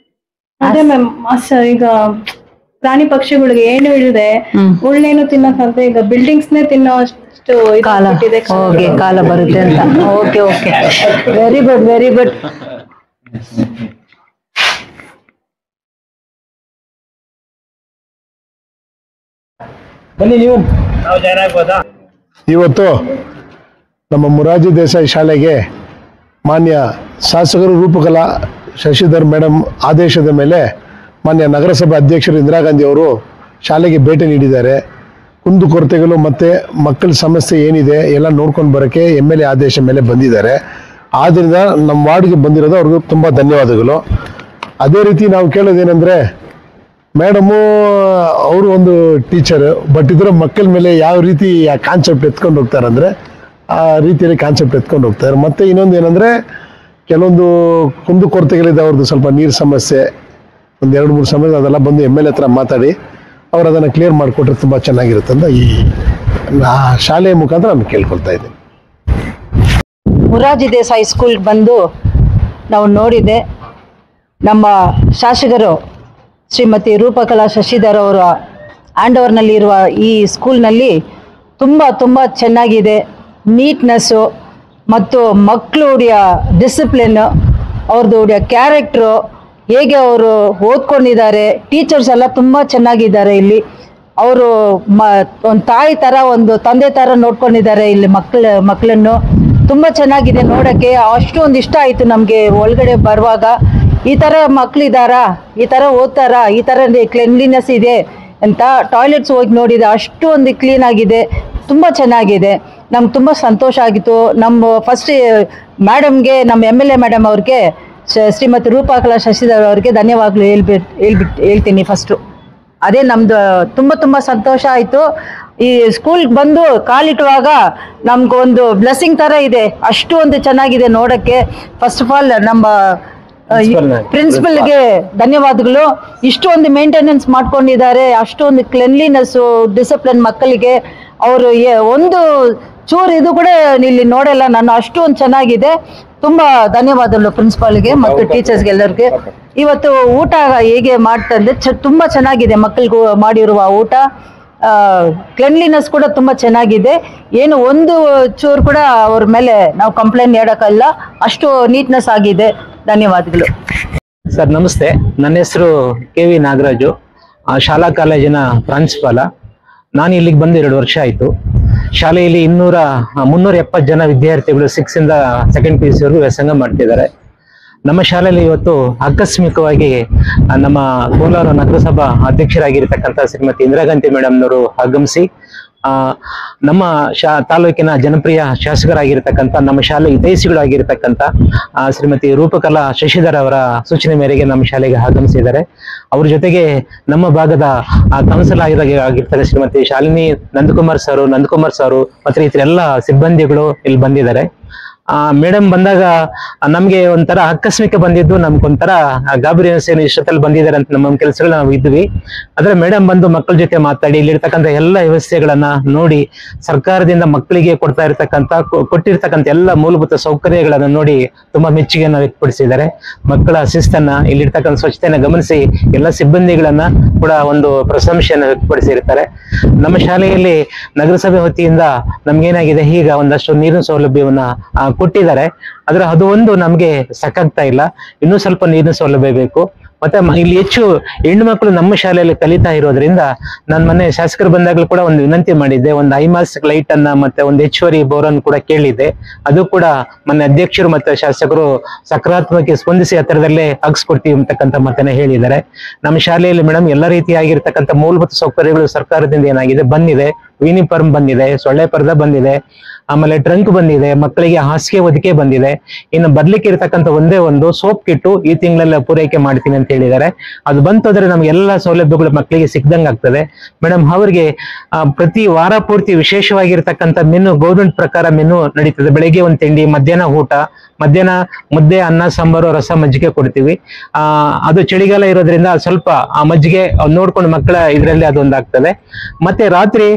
ಅದೇ ಮ್ಯಾಮ್ ಈಗ ಪ್ರಾಣಿ ಪಕ್ಷಿಗಳಿಗೆ ಏನು ಇಳಿದೆ ಉಳ್ಳೇನು ತಿನ್ನಕ್ಕಂತ ಈಗ ಬಿಲ್ಡಿಂಗ್ಸ್ ನೇ ತಿನ್ನೋ ಅಷ್ಟು ಕಾಲ. ಓಕೆ, ಕಾಲ ಬರುತ್ತೆ ಅಂತ. ಓಕೆ. Very good. ಬನ್ನಿ ನೀವು, ನಾವು ಜಾಯ್ನ್ ಆಗ್ಬೋದಾ? ಇವತ್ತು ನಮ್ಮ ಮೊರಾರ್ಜಿ ದೇಸಾಯಿ ಶಾಲೆಗೆ ಮಾನ್ಯ ಶಾಸಕರು ರೂಪಕಲಾ ಶಶಿಧರ್ ಮೇಡಮ್ ಆದೇಶದ ಮೇಲೆ ಮಾನ್ಯ ನಗರಸಭೆ ಅಧ್ಯಕ್ಷರು ಇಂದಿರಾ ಗಾಂಧಿ ಅವರು ಶಾಲೆಗೆ ಭೇಟಿ ನೀಡಿದ್ದಾರೆ. ಕುಂದುಕೊರತೆಗಳು ಮತ್ತು ಮಕ್ಕಳ ಸಮಸ್ಯೆ ಏನಿದೆ ಎಲ್ಲ ನೋಡ್ಕೊಂಡು ಬರೋಕ್ಕೆ MLA ಆದೇಶ ಮೇಲೆ ಬಂದಿದ್ದಾರೆ. ಆದ್ದರಿಂದ ನಮ್ಮ ವಾರ್ಡ್ಗೆ ಬಂದಿರೋದು ಅವ್ರಿಗೂ ತುಂಬ ಧನ್ಯವಾದಗಳು. ಅದೇ ರೀತಿ ನಾವು ಕೇಳೋದೇನೆಂದರೆ, ಮೇಡಮು ಅವರು ಒಂದು ಟೀಚರು, ಬಟ್ ಇದರ ಮಕ್ಕಳ ಮೇಲೆ ಯಾವ ರೀತಿ ಆ ಕಾನ್ಸೆಪ್ಟ್ ಎತ್ಕೊಂಡು ಹೋಗ್ತಾರೆ ಅಂದರೆ ಆ ರೀತಿಯಲ್ಲಿ ಕಾನ್ಸೆಪ್ಟ್ ಎತ್ಕೊಂಡು ಹೋಗ್ತಾರೆ. ಮತ್ತು ಇನ್ನೊಂದು ಏನಂದರೆ, ಕೆಲವೊಂದು ಕುಂದುಕೊರತೆಗಳಿದೆ ಅವ್ರದ್ದು, ಸ್ವಲ್ಪ ನೀರು ಸಮಸ್ಯೆ, ಒಂದು 2-3 ಸಮಸ್ಯೆ, ಅದೆಲ್ಲ ಬಂದು MLA ಹತ್ರ ಮಾತಾಡಿ ಅವ್ರು ಅದನ್ನು ಕ್ಲಿಯರ್ ಮಾಡಿಕೊಟ್ರೆ ತುಂಬ ಚೆನ್ನಾಗಿರುತ್ತೆ ಅಂತ ಈ ಶಾಲೆಯ ಮುಖಾಂತರ ನಾನು ಕೇಳ್ಕೊಳ್ತಾ ಇದ್ದೀನಿ. ಮೊರಾರ್ಜಿ ದೇಸಾಯಿ ಸ್ಕೂಲ್ ಬಂದು ನಾವು ನೋಡಿದೆ. ನಮ್ಮ ಶಾಸಕರು ಶ್ರೀಮತಿ ರೂಪಕಲಾ ಶಶಿಧರ್ ಅವರ ಹ್ಯಾಂಡ್ ಓವರ್ನಲ್ಲಿ ಇರುವ ಈ ಸ್ಕೂಲ್ನಲ್ಲಿ ತುಂಬ ಚೆನ್ನಾಗಿದೆ. ನೀಟ್ನೆಸ್ಸು ಮತ್ತು ಮಕ್ಕಳುடைய ಡಿಸಿಪ್ಲಿನ್, ಅವ್ರದ್ದು ಕ್ಯಾರೆಕ್ಟ್ರು, ಹೇಗೆ ಅವರು ಓದ್ಕೊಂಡಿದ್ದಾರೆ, ಟೀಚರ್ಸ್ ಎಲ್ಲ ತುಂಬ ಚೆನ್ನಾಗಿದ್ದಾರೆ. ಇಲ್ಲಿ ಅವರು ಒಂದು ತಾಯಿ ಥರ, ಒಂದು ತಂದೆ ಥರ ನೋಡ್ಕೊಂಡಿದ್ದಾರೆ ಇಲ್ಲಿ ಮಕ್ಕಳನ್ನು. ತುಂಬ ಚೆನ್ನಾಗಿದೆ ನೋಡೋಕ್ಕೆ. ಅಷ್ಟೊಂದು ಇಷ್ಟ ಆಯಿತು ನಮಗೆ ಒಳಗಡೆ ಬರುವಾಗ. ಈ ಥರ ಮಕ್ಕಳಿದ್ದಾರಾ, ಈ ಥರ ಓದ್ತಾರಾ, ಈ ಥರ ಕ್ಲೀನ್ಲಿನೆಸ್ ಇದೆ ಅಂತ ಟಾಯ್ಲೆಟ್ಸ್ ಹೋಗಿ ನೋಡಿದೆ. ಅಷ್ಟು ಒಂದು ಕ್ಲೀನ್ ಆಗಿದೆ, ತುಂಬ ಚೆನ್ನಾಗಿದೆ. ನಮ್ಗೆ ತುಂಬ ಸಂತೋಷ ಆಗಿತ್ತು. ನಮ್ಮ ಫಸ್ಟ್ ಮೇಡಮ್ಗೆ, ನಮ್ಮ MLA ಮೇಡಮ್ ಅವ್ರಿಗೆ, ಶ್ರೀಮತಿ ರೂಪಕಲಾ ಶಶಿಧರ್ ಅವ್ರಿಗೆ ಧನ್ಯವಾಗಲು ಹೇಳ್ತೀನಿ ಫಸ್ಟು. ಅದೇ ನಮ್ದು ತುಂಬ ಸಂತೋಷ ಆಯಿತು. ಈ ಸ್ಕೂಲ್ಗೆ ಬಂದು ಕಾಲಿಟ್ಟುವಾಗ ನಮ್ಗೊಂದು ಬ್ಲೆಸ್ಸಿಂಗ್ ಥರ ಇದೆ. ಅಷ್ಟು ಒಂದು ಚೆನ್ನಾಗಿದೆ ನೋಡೋಕ್ಕೆ. ಫಸ್ಟ್ ಆಫ್ ಆಲ್ ನಮ್ಮ ಪ್ರಿನ್ಸಿಪಲ್ಗೆ ಧನ್ಯವಾದಗಳು. ಇಷ್ಟೊಂದು ಮೇಂಟೆನೆನ್ಸ್ ಮಾಡ್ಕೊಂಡಿದ್ದಾರೆ, ಅಷ್ಟೊಂದು ಕ್ಲೆನ್ಲಿನೆಸ್ಸು, ಡಿಸಿಪ್ಲಿನ್ ಮಕ್ಕಳಿಗೆ. ಅವರು ಒಂದು ಚೂರು ಇದು ಕೂಡ ಇಲ್ಲಿ ನೋಡಲ್ಲ ನಾನು, ಅಷ್ಟೊಂದು ಚೆನ್ನಾಗಿದೆ. ತುಂಬಾ ಧನ್ಯವಾದಗಳು ಪ್ರಿನ್ಸಿಪಾಲ್ಗೆ ಮತ್ತು ಟೀಚರ್ಸ್ಗೆ ಎಲ್ಲರಿಗೆ. ಇವತ್ತು ಊಟ ಹೇಗೆ ಮಾಡ್ತಂದ್ರೆ ತುಂಬಾ ಚೆನ್ನಾಗಿದೆ, ಮಕ್ಕಳಿಗೂ ಮಾಡಿರುವ ಊಟ. ಕ್ಲೆನ್ಲಿನೆಸ್ ಕೂಡ ತುಂಬಾ ಚೆನ್ನಾಗಿದೆ. ಏನು ಒಂದು ಚೂರು ಕೂಡ ಅವ್ರ ಮೇಲೆ ನಾವು ಕಂಪ್ಲೇಂಟ್ ಹೇಳಕ್ಕಲ್ಲ, ಅಷ್ಟು ನೀಟ್ನೆಸ್ ಆಗಿದೆ. ಧನ್ಯವಾದಗಳು ಸರ್. ನಮಸ್ತೆ, ನನ್ನ ಹೆಸರು KV ನಾಗರಾಜು, ಶಾಲಾ ಕಾಲೇಜಿನ ಪ್ರಾಂಶುಪಾಲ. ನಾನು ಇಲ್ಲಿಗೆ ಬಂದು 2 ವರ್ಷ ಆಯಿತು. ಶಾಲೆಯಲ್ಲಿ 370 ಜನ ವಿದ್ಯಾರ್ಥಿಗಳು 6 ಇಂದ 2nd PUC ವರೆಗೂ ವ್ಯಾಸಂಗ ಮಾಡ್ತಿದ್ದಾರೆ. ನಮ್ಮ ಶಾಲೆಯಲ್ಲಿ ಇವತ್ತು ಆಕಸ್ಮಿಕವಾಗಿ ನಮ್ಮ ಕೋಲಾರ ನಗರಸಭಾ ಅಧ್ಯಕ್ಷರಾಗಿರ್ತಕ್ಕಂಥ ಶ್ರೀಮತಿ ಇಂದಿರಾ ಗಾಂಧಿ ಮೇಡಮ್ನವರು ಆಗಮಿಸಿ ನಮ್ಮ ತಾಲೂಕಿನ ಜನಪ್ರಿಯ ಶಾಸಕರಾಗಿರ್ತಕ್ಕಂಥ, ನಮ್ಮ ಶಾಲೆ ಹಿತೈಷಿಗಳಾಗಿರ್ತಕ್ಕಂಥ ಶ್ರೀಮತಿ ರೂಪಕಲಾ ಶಶಿಧರ್ ಅವರ ಸೂಚನೆ ಮೇರೆಗೆ ನಮ್ಮ ಶಾಲೆಗೆ ಆಗಮಿಸಿದ್ದಾರೆ. ಅವ್ರ ಜೊತೆಗೆ ನಮ್ಮ ಭಾಗದ ಕೌನ್ಸಿಲ್ ಆಗಿರ್ತಾರೆ ಶ್ರೀಮತಿ ಶಾಲಿನಿ ನಂದಕುಮಾರ್ ಸಾರು ಮತ್ತೆ ಇತರೆಲ್ಲ ಸಿಬ್ಬಂದಿಗಳು ಇಲ್ಲಿ ಬಂದಿದ್ದಾರೆ. ಮೇಡಮ್ ಬಂದಾಗ ನಮ್ಗೆ ಒಂಥರ ಆಕಸ್ಮಿಕ ಬಂದಿದ್ದು, ನಮ್ಗೊಂಥರ ಗಾಬರಿ ಅನಿಸ್ತೇನೆ, ಇಷ್ಟೊತ್ತಲ್ಲಿ ಬಂದಿದ್ದಾರೆ ಅಂತ ನಮ್ಮ ಕೆಲಸಗಳು ನಾವು ಇದ್ವಿ. ಆದ್ರೆ ಮೇಡಮ್ ಬಂದು ಮಕ್ಕಳ ಜೊತೆ ಮಾತಾಡಿ ಇಲ್ಲಿರ್ತಕ್ಕಂಥ ಎಲ್ಲ ವ್ಯವಸ್ಥೆಗಳನ್ನ ನೋಡಿ, ಸರ್ಕಾರದಿಂದ ಮಕ್ಕಳಿಗೆ ಕೊಟ್ಟಿರ್ತಕ್ಕಂಥ ಎಲ್ಲ ಮೂಲಭೂತ ಸೌಕರ್ಯಗಳನ್ನ ನೋಡಿ ತುಂಬಾ ಮೆಚ್ಚುಗೆಯನ್ನು ವ್ಯಕ್ತಪಡಿಸಿದ್ದಾರೆ. ಮಕ್ಕಳ ಶಿಸ್ತನ್ನ, ಇಲ್ಲಿರ್ತಕ್ಕಂಥ ಸ್ವಚ್ಛತೆಯನ್ನ ಗಮನಿಸಿ ಎಲ್ಲ ಸಿಬ್ಬಂದಿಗಳನ್ನ ಕೂಡ ಒಂದು ಪ್ರಶಂಸೆಯನ್ನು ವ್ಯಕ್ತಪಡಿಸಿರ್ತಾರೆ. ನಮ್ಮ ಶಾಲೆಯಲ್ಲಿ ನಗರಸಭೆ ವತಿಯಿಂದ ನಮ್ಗೇನಾಗಿದೆ, ಈಗ ಒಂದಷ್ಟು ನೀರಿನ ಸೌಲಭ್ಯವನ್ನ ಕೊಟ್ಟಿದ್ದಾರೆ. ಆದ್ರೆ ಅದು ಒಂದು ನಮ್ಗೆ ಸಾಕಾಗ್ತಾ ಇಲ್ಲ, ಇನ್ನೂ ಸ್ವಲ್ಪ ನೀರಿನ ಸೌಲಭ್ಯ ಬೇಕು. ಮತ್ತೆ ಇಲ್ಲಿ ಹೆಚ್ಚು ಹೆಣ್ಣು ಮಕ್ಕಳು ನಮ್ಮ ಶಾಲೆಯಲ್ಲಿ ಕಲಿತಾ ಇರೋದ್ರಿಂದ ನಾನು ಮೊನ್ನೆ ಶಾಸಕರು ಬಂದಾಗಲೂ ಕೂಡ ಒಂದು ವಿನಂತಿ ಮಾಡಿದ್ದೆ, ಒಂದು ಐಮಾಸ್ ಲೈಟ್ ಅನ್ನ ಮತ್ತೆ ಒಂದು ಹೆಚ್ಚುವರಿ ಬೋರ್ ಅನ್ನು ಕೂಡ ಕೇಳಿದ್ದೆ. ಅದು ಕೂಡ ಮೊನ್ನೆ ಅಧ್ಯಕ್ಷರು ಮತ್ತೆ ಶಾಸಕರು ಸಕಾರಾತ್ಮಕ ಸ್ಪಂದಿಸಿ ಹತ್ತಿರದಲ್ಲೇ ಹಾಕ್ಸ್ಕೊಡ್ತೀವಿ ಅಂತಕ್ಕಂಥ ಮಾತನ್ನ ಹೇಳಿದ್ದಾರೆ. ನಮ್ಮ ಶಾಲೆಯಲ್ಲಿ ಮೇಡಮ್ ಎಲ್ಲ ರೀತಿಯಾಗಿರ್ತಕ್ಕಂಥ ಮೂಲಭೂತ ಸೌಕರ್ಯಗಳು ಸರ್ಕಾರದಿಂದ ಏನಾಗಿದೆ ಬಂದಿದೆ. ಯೂನಿಫಾರ್ಮ್ ಬಂದಿದೆ, ಸೊಳ್ಳೆ ಪರ್ದ ಬಂದಿದೆ, ಆಮೇಲೆ ಟ್ರಂಕ್ ಬಂದಿದೆ, ಮಕ್ಕಳಿಗೆ ಹಾಸಿಗೆ ಹೊದಿಕೆ ಬಂದಿದೆ. ಇನ್ನು ಬರ್ಲಿಕ್ಕೆ ಇರತಕ್ಕಂಥ ಒಂದೇ ಒಂದು ಸೋಪ್ ಕಿಟ್ಟು ಈ ತಿಂಗಳೆಲ್ಲ ಪೂರೈಕೆ ಮಾಡ್ತೀನಿ ಅಂತ ಹೇಳಿದ್ದಾರೆ. ಅದು ಬಂತಂದ್ರೆ ನಮ್ಗೆ ಎಲ್ಲ ಸೌಲಭ್ಯಗಳು ಮಕ್ಕಳಿಗೆ ಸಿಕ್ದಂಗೆ ಆಗ್ತದೆ. ಮೇಡಮ್ ಅವರಿಗೆ ಪ್ರತಿ ವಾರ ಪೂರ್ತಿ ವಿಶೇಷವಾಗಿರ್ತಕ್ಕಂಥ ಮೆನು ಗೌರ್ಮೆಂಟ್ ಪ್ರಕಾರ ಮೆನು ನಡೀತದೆ. ಬೆಳಗ್ಗೆ ಒಂದು ತಿಂಡಿ, ಮಧ್ಯಾಹ್ನ ಊಟ, ಮಧ್ಯಾಹ್ನ ಮುದ್ದೆ, ಅನ್ನ, ಸಾಂಬಾರು, ರಸ, ಮಜ್ಜಿಗೆ ಕೊಡ್ತೀವಿ. ಅದು ಚಳಿಗಾಲ ಇರೋದ್ರಿಂದ ಸ್ವಲ್ಪ ಆ ಮಜ್ಜಿಗೆ ನೋಡ್ಕೊಂಡು ಮಕ್ಕಳ ಇದರಲ್ಲಿ ಅದೊಂದಾಗ್ತದೆ. ಮತ್ತೆ ರಾತ್ರಿ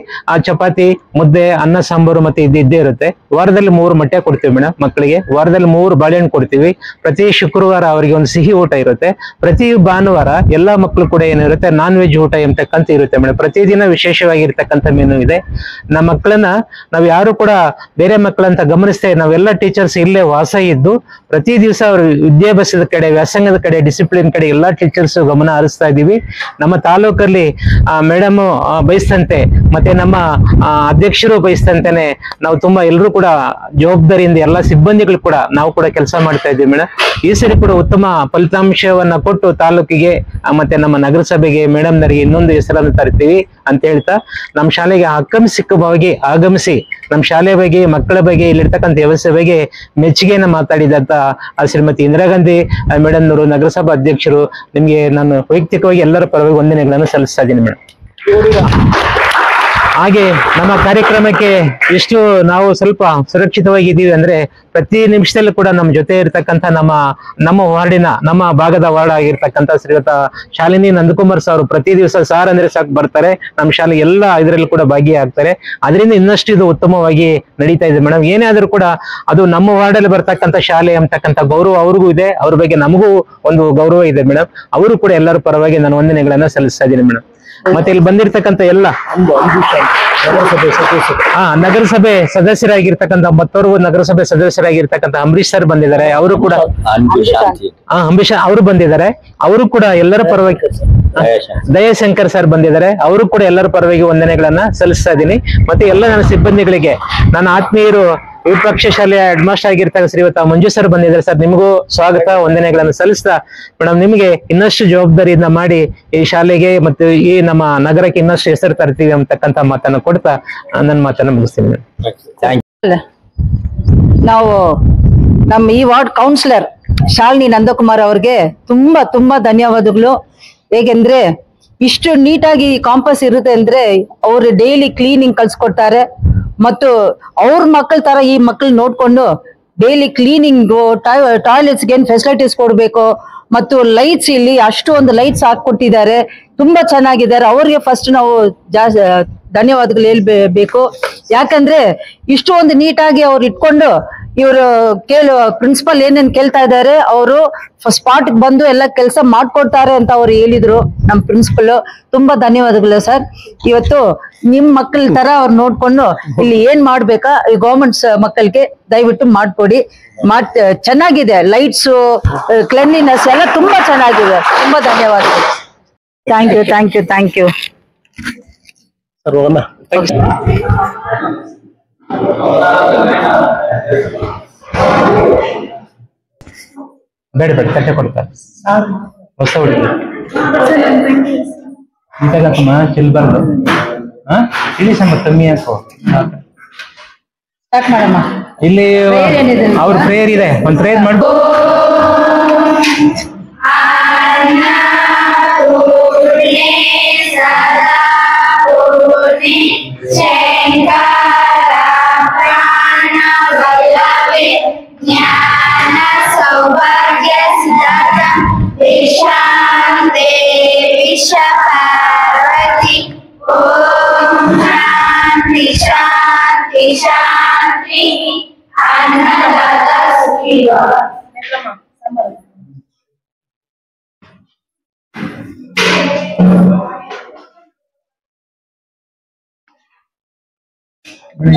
ಚಪಾತಿ, ಮುದ್ದೆ, ಅನ್ನ, ಸಾಂಬಾರು ಮತ್ತೆ ಇದ್ದೇ ಇರುತ್ತೆ. ವಾರದಲ್ಲಿ 3 ಮೊಟ್ಟೆ ಕೊಡ್ತೀವಿ ಮೇಡಮ್ ಮಕ್ಕಳಿಗೆ. ವಾರದಲ್ಲಿ 3 ಬಾಳೆಹಣ್ಣು ಕೊಡ್ತೀವಿ. ಪ್ರತಿ ಶುಕ್ರವಾರ ಅವರಿಗೆ ಒಂದು ಸಿಹಿ ಊಟ ಇರುತ್ತೆ. ಪ್ರತಿ ಭಾನುವಾರ ಎಲ್ಲಾ ಮಕ್ಕಳು ಕೂಡ ಏನಿರುತ್ತೆ ನಾನ್ ವೆಜ್ ಊಟ ಎಂಬತಕ್ಕಂತ ಇರುತ್ತೆ ಮೇಡಮ್. ಪ್ರತಿದಿನ ವಿಶೇಷವಾಗಿರ್ತಕ್ಕಂಥ ಮೆನು ಇದೆ. ನಮ್ಮ ಮಕ್ಕಳನ್ನ ನಾವು ಯಾರು ಕೂಡ ಬೇರೆ ಮಕ್ಕಳಂತ ಗಮನಿಸ್ತೇವೆ. ನಾವೆಲ್ಲ ಟೀಚರ್ಸ್ ಇಲ್ಲೇ ವಾಸ ಇದ್ದು ಪ್ರತಿ ದಿವಸ ಅವ್ರ ವಿದ್ಯಾಭ್ಯಾಸದ ಕಡೆ, ವ್ಯಾಸಂಗದ ಕಡೆ, ಡಿಸಿಪ್ಲಿನ್ ಕಡೆ ಎಲ್ಲಾ ಟೀಚರ್ಸ್ ಗಮನ ಹರಿಸ್ತಾ ಇದೀವಿ. ನಮ್ಮ ತಾಲೂಕಲ್ಲಿ ಮೇಡಮ್ ಬಯಸ್ತಂತೆ ಮತ್ತೆ ನಮ್ಮ ಅಧ್ಯಕ್ಷರು ಬಯಸ್ತಂತೆನೆ ನಾವು ತುಂಬಾ ಎಲ್ಲರೂ ಕೂಡ ಜವಾಬ್ದಾರಿಯಿಂದ ಎಲ್ಲ ಸಿಬ್ಬಂದಿಗಳು ಕೂಡ ನಾವು ಕೂಡ ಕೆಲಸ ಮಾಡ್ತಾ ಇದ್ದೀವಿ ಮೇಡಮ್. ಈ ಸರಿ ಕೂಡ ಉತ್ತಮ ಫಲಿತಾಂಶವನ್ನ ಕೊಟ್ಟು ತಾಲೂಕಿಗೆ ಮತ್ತೆ ನಮ್ಮ ನಗರಸಭೆಗೆ ಮೇಡಮ್ನರಿಗೆ ಇನ್ನೊಂದು ಹೆಸರನ್ನು ತರ್ತೀವಿ ಅಂತ ಹೇಳ್ತಾ ನಮ್ಮ ಶಾಲೆಗೆ ಆಕಸ್ಮಿಕವಾಗಿ ಆಗಮಿಸಿ ನಮ್ಮ ಶಾಲೆ ಬಗ್ಗೆ, ಮಕ್ಕಳ ಬಗ್ಗೆ, ಇಲ್ಲಿರ್ತಕ್ಕಂಥ ವ್ಯವಸ್ಥೆ ಬಗ್ಗೆ ಮೆಚ್ಚುಗೆಯನ್ನ ಮಾತಾಡಿದಂತ ಶ್ರೀಮತಿ ಇಂದಿರಾ ಗಾಂಧಿ ಮೇಡಮ್ನವರು, ನಗರಸಭಾ ಅಧ್ಯಕ್ಷರು, ನಿಮ್ಗೆ ನಾನು ವೈಯಕ್ತಿಕವಾಗಿ ಎಲ್ಲರ ಪರವಾಗಿ ವಂದನೆಗಳನ್ನು ಸಲ್ಲಿಸ್ತಾ ಇದ್ದೀನಿ ಮೇಡಮ್. ಹಾಗೆ ನಮ್ಮ ಕಾರ್ಯಕ್ರಮಕ್ಕೆ ಎಷ್ಟು ನಾವು ಸ್ವಲ್ಪ ಸುರಕ್ಷಿತವಾಗಿದ್ದೀವಿ ಅಂದ್ರೆ ಪ್ರತಿ ನಿಮಿಷದಲ್ಲೂ ಕೂಡ ನಮ್ಮ ಜೊತೆ ಇರ್ತಕ್ಕಂಥ ನಮ್ಮ ವಾರ್ಡಿನ, ನಮ್ಮ ಭಾಗದ ವಾರ್ಡ್ ಆಗಿರ್ತಕ್ಕಂಥ ಶ್ರೀಯುತ ಶಾಲಿನಿ ನಂದಕುಮಾರ್ ಸಾರು ಪ್ರತಿ ದಿವಸ ಸಾರ್ ಅಂದ್ರೆ ಸಾಕು ಬರ್ತಾರೆ. ನಮ್ಮ ಶಾಲೆ ಎಲ್ಲ ಇದರಲ್ಲೂ ಕೂಡ ಭಾಗಿಯಾಗ್ತಾರೆ. ಅದರಿಂದ ಇನ್ನಷ್ಟು ಇದು ಉತ್ತಮವಾಗಿ ನಡೀತಾ ಇದೆ ಮೇಡಮ್. ಏನೇ ಆದ್ರೂ ಕೂಡ ಅದು ನಮ್ಮ ವಾರ್ಡಲ್ಲಿ ಬರ್ತಕ್ಕಂಥ ಶಾಲೆ ಅಂತಕ್ಕಂಥ ಗೌರವ ಅವ್ರಿಗೂ ಇದೆ, ಅವ್ರ ಬಗ್ಗೆ ನಮಗೂ ಒಂದು ಗೌರವ ಇದೆ ಮೇಡಮ್. ಅವರು ಕೂಡ ಎಲ್ಲರ ಪರವಾಗಿ ನಾನು ವಂದನೆಗಳನ್ನ ಸಲ್ಲಿಸ್ತಾ ಇದ್ದೀನಿ ಮೇಡಮ್. ಮತ್ತೆ ಇಲ್ಲಿ ಬಂದಿರ್ತಕ್ಕಂಥ ಎಲ್ಲ ನಗರಸಭೆ ಸದಸ್ಯರಾಗಿರ್ತಕ್ಕಂಥ ಮತ್ತೋರ್ವ ನಗರಸಭೆ ಸದಸ್ಯರಾಗಿರ್ತಕ್ಕಂಥ ಅಂಬರೀಶ್ ಸರ್ ಬಂದಿದ್ದಾರೆ. ಅವರು ಕೂಡ ಅಂಬರೀಶ್ ಅವರು ಬಂದಿದ್ದಾರೆ. ಅವರು ಕೂಡ ಎಲ್ಲರ ಪರವಾಗಿ, ದಯಾಶಂಕರ್ ಸರ್ ಬಂದಿದ್ದಾರೆ. ಅವರು ಕೂಡ ಎಲ್ಲರ ಪರವಾಗಿ ವಂದನೆಗಳನ್ನ ಸಲ್ಲಿಸ್ತಾ ಇದ್ದೀನಿ. ಮತ್ತೆ ಎಲ್ಲ ನನ್ನ ಸಿಬ್ಬಂದಿಗಳಿಗೆ, ನನ್ನ ಆತ್ಮೀಯರು, ವಿಪಕ್ಷ ಶಾಲೆಯ ಹೆಡ್ ಮಾಸ್ಟರ್ ಆಗಿರ್ತಕ್ಕ ಶ್ರೀಯುತ ಮಂಜು ಸರ್ ಬಂದಿದ್ದಾರೆ. ಸರ್ ನಿಮಗೂ ಸ್ವಾಗತ, ವಂದನೆಗಳನ್ನು ಸಲ್ಲಿಸ್ತಾ ಮೇಡಮ್ ನಿಮಗೆ ಇನ್ನಷ್ಟು ಜವಾಬ್ದಾರಿಯಿಂದ ಮಾಡಿ ಈ ಶಾಲೆಗೆ ಮತ್ತು ಈ ನಮ್ಮ ನಗರಕ್ಕೆ ಇನ್ನಷ್ಟು ಹೆಸರು ತರ್ತೀವಿ ಅಂತಕ್ಕಂಥ ಮಾತನ್ನು ಕೊಡ್ತಾ ನನ್ನ ಮಾತನ್ನು ಮುಗಿಸ್ತೀನಿ ಮೇಡಮ್. ನಾವು ನಮ್ಮ ಈ ವಾರ್ಡ್ ಕೌನ್ಸಿಲರ್ ಶಾಲಿನಿ ನಂದಕುಮಾರ್ ಅವ್ರಿಗೆ ತುಂಬಾ ತುಂಬಾ ಧನ್ಯವಾದಗಳು. ಹೇಗೆಂದ್ರೆ ಇಷ್ಟು ನೀಟಾಗಿ ಕಾಂಪಸ್ ಇರುತ್ತೆ ಅಂದ್ರೆ ಅವರು ಡೈಲಿ ಕ್ಲೀನಿಂಗ್ ಕಲ್ಸ್ಕೊಡ್ತಾರೆ. ಮತ್ತು ಅವ್ರ ಮಕ್ಕಳ ತರ ಈ ಮಕ್ಕಳು ನೋಡ್ಕೊಂಡು ಡೈಲಿ ಕ್ಲೀನಿಂಗ್, ಟಾಯ್ಲೆಟ್ಸ್ಗೆ ಏನ್ ಫೆಸಿಲಿಟೀಸ್ ಕೊಡ್ಬೇಕು, ಮತ್ತು ಲೈಟ್ಸ್ ಇಲ್ಲಿ ಅಷ್ಟೊಂದು ಲೈಟ್ಸ್ ಹಾಕೊಟ್ಟಿದ್ದಾರೆ. ತುಂಬಾ ಚೆನ್ನಾಗಿದ್ದಾರೆ. ಅವ್ರಿಗೆ ಫಸ್ಟ್ ನಾವು ಜಾಸ್ತಿ ಧನ್ಯವಾದಗಳು ಹೇಳ್ಬೇಕು. ಯಾಕಂದ್ರೆ ಇಷ್ಟು ಒಂದು ನೀಟಾಗಿ ಅವ್ರು ಇಟ್ಕೊಂಡು ಇವರು ಪ್ರಿನ್ಸಿಪಲ್ ಏನೇನ್ ಕೇಳ್ತಾ ಇದ್ದಾರೆ ಅವರು ಸ್ಪಾಟ್ ಬಂದು ಎಲ್ಲ ಕೆಲಸ ಮಾಡ್ಕೊಡ್ತಾರೆ ಅಂತ ಅವ್ರು ಹೇಳಿದ್ರು. ನಮ್ ಪ್ರಿನ್ಸಿಪಲ್ ತುಂಬಾ ಧನ್ಯವಾದಗಳು ಸರ್. ಇವತ್ತು ನಿಮ್ ಮಕ್ಕಳ ತರ ಅವ್ರು ನೋಡ್ಕೊಂಡು ಇಲ್ಲಿ ಏನ್ ಮಾಡ್ಬೇಕಾ ಈ ಗವರ್ಮೆಂಟ್ ಮಕ್ಕಳಿಗೆ ದಯವಿಟ್ಟು ಮಾಡ್ಕೊಡಿ. ಚೆನ್ನಾಗಿದೆ, ಲೈಟ್ಸ್, ಕ್ಲೆನ್ಲಿನೆಸ್ ಎಲ್ಲ ತುಂಬಾ ಚೆನ್ನಾಗಿದೆ. ತುಂಬಾ ಧನ್ಯವಾದಗಳು. Thank you, thank you, thank you. Sir ಹೋಗೋಣ. ಬೇಡ ತಟ್ಟೆ ಕೊಡ್ತಾರೆ ಹೊಸ ಹುಡುಗಿ ಇಂತಾಗತ್ತಮ್ಮ ಚಿಲ್ಬಾರ್ದು. ಇಳಿ ಸಂಬ ಕಮ್ಮಿ ಹಾಕೋ. ಇಲ್ಲಿ ಅವ್ರ ಪ್ರೇಯರ್ ಇದೆ, ಒಂದ್ ಪ್ರೇಯರ್ ಮಾಡ್ಕೊ.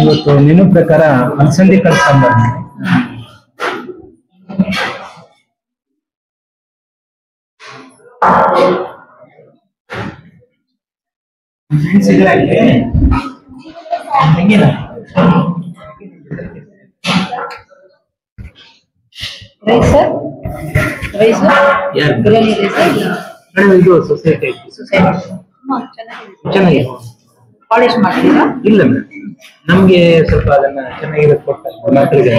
ಇವತ್ತು ನಿನ್ನ ಪ್ರಕಾರ ಅಲಸಂದಿ ಕಾಳು ಸಾಂಬಾರ್ ಇದು ಸೊಸೈಟಿ ಚೆನ್ನಾಗಿದೆ. ಪಾಲಿಶ್ ಮಾಡ್ತೀರಾ? ಇಲ್ಲ ಮೇಡಮ್, ನಮ್ಗೆ ಸ್ವಲ್ಪ ಅದನ್ನ ಚೆನ್ನಾಗಿರೋದು ಕೊಡ್ತಾರೆ ಮಕ್ಕಳಿಗೆ.